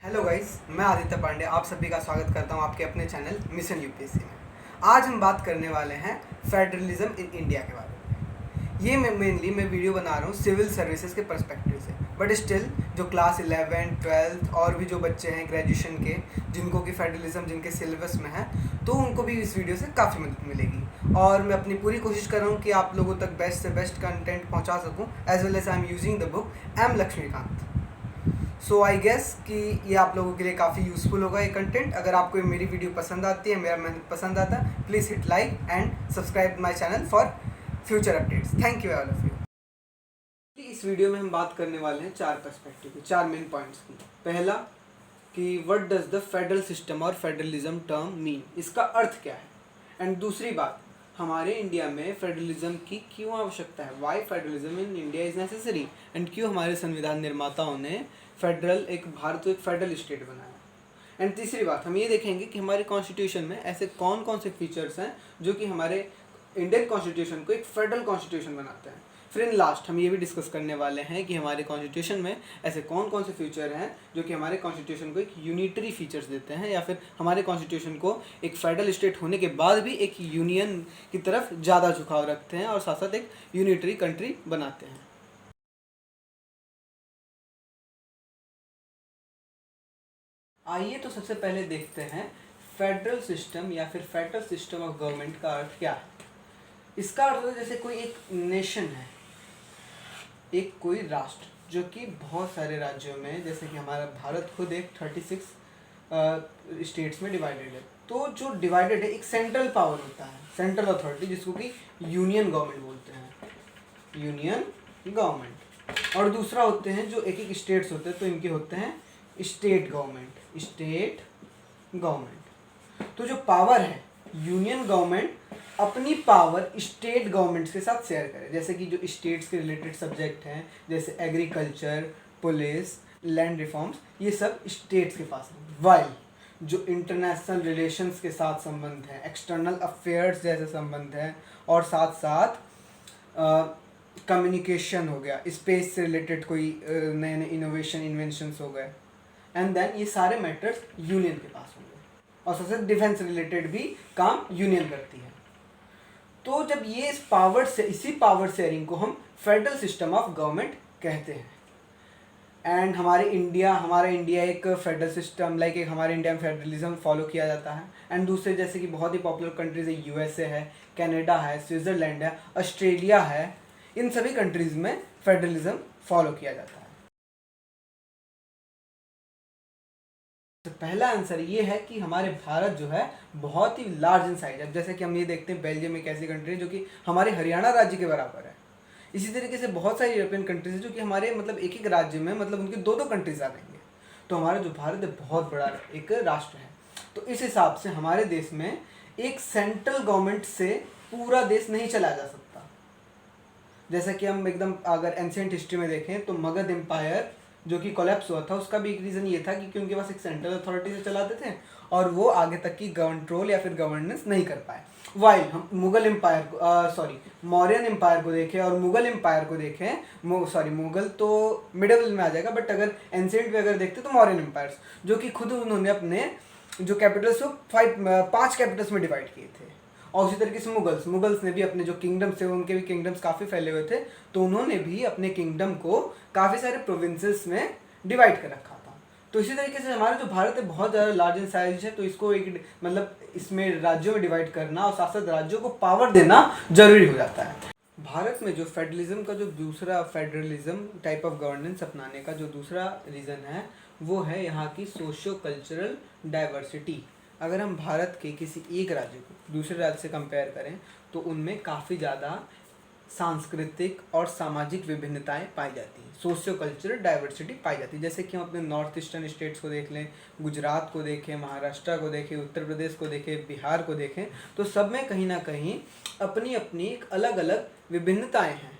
Hello guys, मैं आदित्य पांडे आप सभी का स्वागत करता हूं आपके अपने चैनल मिशन यूपीएससी में। आज हम बात करने वाले हैं फेडरलिज्म इन इंडिया के बारे में। ये मैं वीडियो बना रहा हूं सिविल सर्विसेज के पर्सपेक्टिव से, बट स्टिल जो क्लास 11, 12 और भी जो बच्चे हैं ग्रेजुएशन के, जिनको कि फेडरलिज्म जिनके सिलेबस में है, तो उनको भी इस वीडियो से काफ़ी मदद मिलेगी। और मैं अपनी पूरी कोशिश कर रहा हूँ कि आप लोगों तक बेस्ट से बेस्ट कंटेंट पहुँचा सकूँ, as well as I am using the book M Laxmikanth. So I guess कि ये आप लोगों के लिए काफ़ी यूज़फुल होगा ये कंटेंट। अगर आपको मेरी वीडियो पसंद आती है, मेरा मेहनत पसंद आता है, please hit like and subscribe my channel for future updates. Thank you all of you. इस वीडियो में हम बात करने वाले हैं चार पर्सपेक्टिव की, चार मेन पॉइंट्स की। पहला कि what does the federal system और फेडरलिज्म टर्म मीन, इसका अर्थ क्या है। एंड दूसरी बात, हमारे इंडिया में फेडरलिज्म की क्यों आवश्यकता है, why federalism in India is necessary, and क्यों हमारे संविधान निर्माताओं ने भारत को एक फेडरल स्टेट बनाया। एंड तीसरी बात, हम ये देखेंगे कि हमारे कॉन्स्टिट्यूशन में ऐसे कौन कौन से फीचर्स हैं जो कि हमारे इंडियन कॉन्स्टिट्यूशन को एक फेडरल कॉन्स्टिट्यूशन बनाते हैं। फिर इन लास्ट हम ये भी डिस्कस करने वाले हैं कि हमारे कॉन्स्टिट्यूशन में ऐसे कौन कौन से फीचर हैं जो कि हमारे कॉन्स्टिट्यूशन को एक यूनिटरी फीचर्स देते हैं, या फिर हमारे कॉन्स्टिट्यूशन को एक फेडरल स्टेट होने के बाद भी एक यूनियन की तरफ ज़्यादा झुकाव रखते हैं और साथ साथ एक यूनिटरी कंट्री बनाते हैं। आइए तो सबसे पहले देखते हैं फेडरल सिस्टम या फिर फेडरल सिस्टम ऑफ गवर्नमेंट का अर्थ क्या है। इसका अर्थ है जैसे कोई एक नेशन है, एक कोई राष्ट्र जो कि बहुत सारे राज्यों में, जैसे कि हमारा भारत खुद एक 36 स्टेट्स में डिवाइडेड है। तो जो डिवाइडेड है, एक सेंट्रल पावर होता है, सेंट्रल अथॉरिटी, जिसको कि यूनियन गवर्नमेंट बोलते हैं, यूनियन गवर्नमेंट। और दूसरा होते हैं जो एक एक स्टेट्स होते हैं, तो इनके होते हैं स्टेट गवर्नमेंट, स्टेट गवर्नमेंट। तो जो पावर है, यूनियन गवर्नमेंट अपनी पावर स्टेट गवर्नमेंट्स के साथ शेयर करे। जैसे कि जो स्टेट्स के रिलेटेड सब्जेक्ट हैं, जैसे एग्रीकल्चर, पुलिस, लैंड रिफॉर्म्स, ये सब स्टेट्स के पास है। वाइल जो इंटरनेशनल रिलेशंस के साथ संबंध है, एक्सटर्नल अफेयर्स जैसे संबंध है, और साथ साथ कम्युनिकेशन हो गया, स्पेस से रिलेटेड कोई नए नए इनोवेशन इन्वेंशंस हो गए, एंड देन ये सारे मैटर्स यूनियन के पास होंगे। और सबसे डिफेंस रिलेटेड भी काम यूनियन करती है। तो जब ये इसी पावर शेयरिंग को हम फेडरल सिस्टम ऑफ गवर्नमेंट कहते हैं। एंड हमारा इंडिया एक फेडरल सिस्टम, लाइक एक हमारे इंडिया में फेडरलिज्म फॉलो किया जाता है। एंड दूसरे जैसे कि बहुत ही पॉपुलर कंट्रीज है, यूएसए है, कनाडा है, स्विट्ज़रलैंड है, ऑस्ट्रेलिया है, इन सभी कंट्रीज़ में फेडरलिज्म फॉलो किया जाता है। तो पहला आंसर ये है कि हमारे भारत जो है बहुत ही लार्ज इन साइज है। जैसे कि हम ये देखते हैं, बेल्जियम एक ऐसी कंट्री है जो कि हमारे हरियाणा राज्य के बराबर है। इसी तरीके से बहुत सारी यूरोपियन कंट्रीज है जो कि हमारे एक एक राज्य में उनके दो दो कंट्रीज आ जाएंगे। तो हमारा जो भारत है बहुत बड़ा एक राष्ट्र है। तो इस हिसाब से हमारे देश में एक सेंट्रल गवर्नमेंट से पूरा देश नहीं चलाया जा सकता। जैसा कि हम एकदम अगर एंशिएंट हिस्ट्री में देखें तो मगध एम्पायर जो कि कोलैप्स हुआ था, उसका भी एक रीज़न ये था कि उनके पास एक सेंट्रल अथॉरिटी से चलाते थे और वो आगे तक की कंट्रोल या फिर गवर्नेंस नहीं कर पाए। वाइल हम मुगल एम्पायर को मौर्यन एम्पायर को देखें और मुगल एम्पायर को देखें, मुगल तो मिडिल में आ जाएगा, बट अगर एंशिएंट में अगर देखते तो मौर्यन एम्पायर्स जो कि खुद उन्होंने अपने जो कैपिटल्स को 5 कैपिटल्स में डिवाइड किए थे। और उसी तरीके से मुगल्स ने भी अपने जो किंगडम्स थे, उनके भी किंगडम्स काफ़ी फैले हुए थे, तो उन्होंने भी अपने किंगडम को काफ़ी सारे प्रोविंसेस में डिवाइड कर रखा था। तो इसी तरीके से हमारा जो भारत है बहुत ज़्यादा लार्ज इन साइज है, तो इसको एक इसमें राज्यों में डिवाइड करना और साथ साथ राज्यों को पावर देना जरूरी हो जाता है। भारत में जो फेडरलिज्म का जो दूसरा फेडरलिज्म टाइप ऑफ गवर्नेंस अपनाने का जो दूसरा रीज़न है, वो है यहाँ की सोशियो कल्चरल डाइवर्सिटी। अगर हम भारत के किसी एक राज्य को दूसरे राज्य से कंपेयर करें तो उनमें काफ़ी ज़्यादा सांस्कृतिक और सामाजिक विभिन्नताएं पाई जाती हैं, सोशियो कल्चरल डाइवर्सिटी पाई जाती है। जैसे कि हम अपने नॉर्थ ईस्टर्न स्टेट्स को देख लें, गुजरात को देखें, महाराष्ट्र को देखें, उत्तर प्रदेश को देखें, बिहार को देखें, तो सब में कहीं ना कहीं अपनी अपनी एक अलग अलग विभिन्नताएं हैं।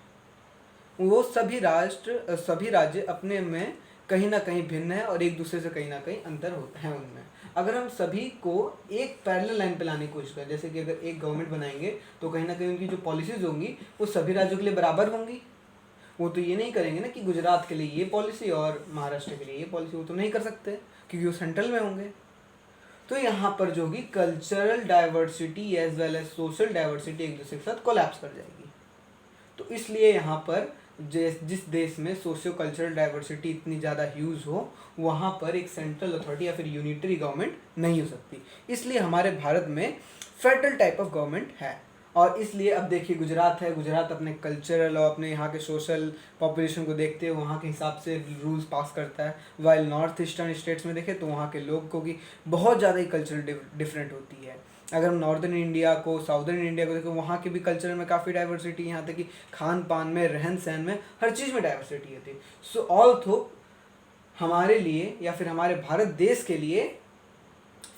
वो सभी राज्य अपने में कहीं ना कहीं भिन्न है और एक दूसरे से कहीं ना कहीं अंतर होता है उनमें। अगर हम सभी को एक पैरेलल लाइन पे लाने की कोशिश करें, जैसे कि अगर एक गवर्नमेंट बनाएंगे तो कहीं ना कहीं उनकी जो पॉलिसीज़ होंगी वो सभी राज्यों के लिए बराबर होंगी, वो तो ये नहीं करेंगे ना कि गुजरात के लिए ये पॉलिसी और महाराष्ट्र के लिए ये पॉलिसी, वो तो नहीं कर सकते क्योंकि वो सेंट्रल में होंगे। तो यहाँ पर जो होगी cultural diversity as well as social diversity एक दूसरे के साथ कोलैप्स कर जाएगी। तो इसलिए यहाँ पर जिस देश में सोशियो कल्चरल डाइवर्सिटी इतनी ज़्यादा ह्यूज हो, वहाँ पर एक सेंट्रल अथॉरिटी या फिर यूनिटरी गवर्नमेंट नहीं हो सकती। इसलिए हमारे भारत में फेडरल टाइप ऑफ गवर्नमेंट है। और इसलिए अब देखिए गुजरात है, गुजरात अपने कल्चरल और अपने यहाँ के सोशल पॉपुलेशन को देखते हुए वहाँ के हिसाब से रूल्स पास करता है। वाइल नॉर्थ ईस्टर्न स्टेट्स में देखें तो वहाँ के लोगों की बहुत ज़्यादा ही कल्चरल डिफरेंट होती है। अगर हम नॉर्दर्न इंडिया को, साउदर्न इंडिया को देखें, वहाँ के भी कल्चर में काफ़ी डाइवर्सिटी, यहाँ तक कि खान पान में, रहन सहन में, हर चीज़ में डाइवर्सिटी होती है। सो ऑल्थो हमारे लिए या फिर हमारे भारत देश के लिए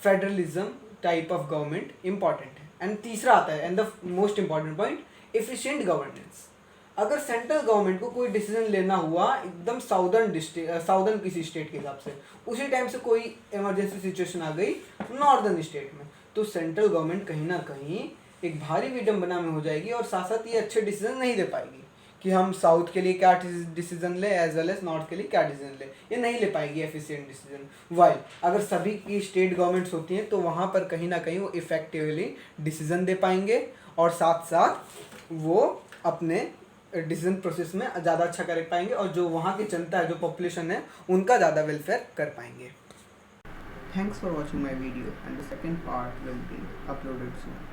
federalism type of government important है। एंड तीसरा आता है and the most important point, efficient governance. अगर सेंट्रल गवर्नमेंट को कोई डिसीजन लेना हुआ एकदम साउदर्न किसी स्टेट के हिसाब से, उसी टाइम से कोई इमरजेंसी सिचुएशन आ गई नॉर्दर्न स्टेट में, तो सेंट्रल गवर्नमेंट कहीं ना कहीं एक भारी विडंबना में हो जाएगी और साथ साथ ये अच्छे डिसीजन नहीं दे पाएगी कि हम साउथ के लिए क्या डिसीजन ले एज वेल एज नॉर्थ के लिए क्या डिसीजन ले, ये नहीं ले पाएगी एफिशिएंट डिसीजन। वाइल अगर सभी की स्टेट गवर्नमेंट्स होती हैं तो वहाँ पर कहीं ना कहीं वो इफेक्टिवली डिसीजन दे पाएंगे और साथ साथ वो अपने डिसीजन प्रोसेस में ज़्यादा अच्छा कर पाएंगे और जो वहाँ की जनता है, जो पॉपुलेशन है, उनका ज़्यादा वेलफेयर कर पाएंगे। Thanks for watching my video and the second part will be uploaded soon.